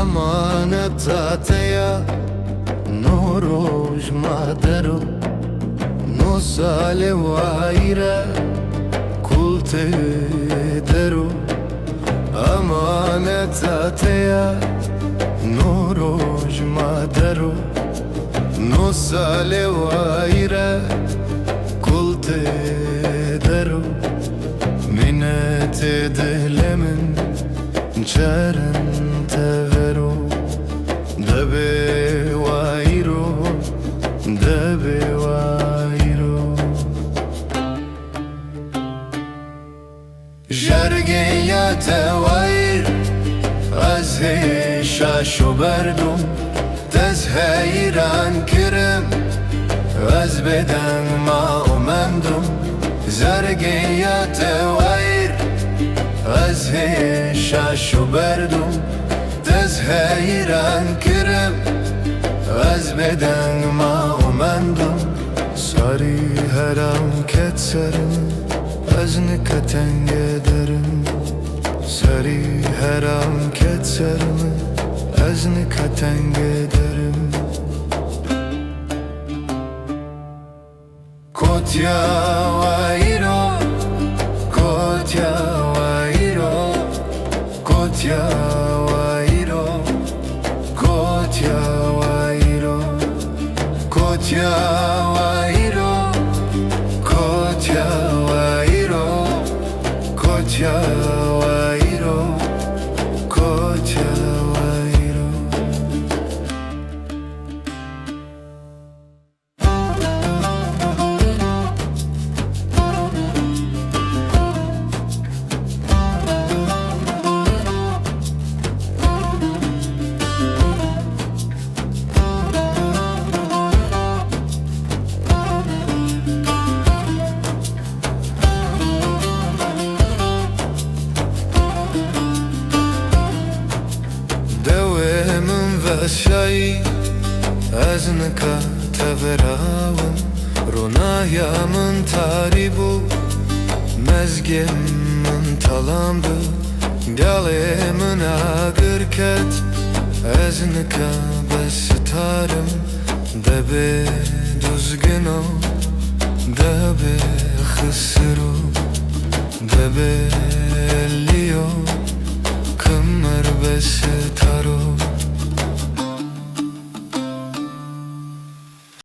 امانتاتيا نوروج مادرو نوسال وايرا كل تدرو امانتاتيا نوروج مادرو نوسال وايرا كل تدرو منت دهلمن نشارن تغرو دبي وايرو دبي وايرو جرگه یا توایر از هیشاشو بردم دز حیران کرم از بدن ما امندم زرگه یا توایر از هیشاشو بردم دز حیران کرم از بدن ما امندم ساری هرام کتسرم از نکتنگ درم سری هرام کتسرم از نکتنگ درم کتیا وایرو کتیا وایرو کتیا وایرو کتیا وایرو کتیا وایرو کتیا وایرو کتیا وایرو کتیا وایرو شایی از نکا تبراون رونایا من تاریبو مزگم من talamdı galemin agırket az neka bestarım debe düzgünü debe khısru debe liyo kımır bestarım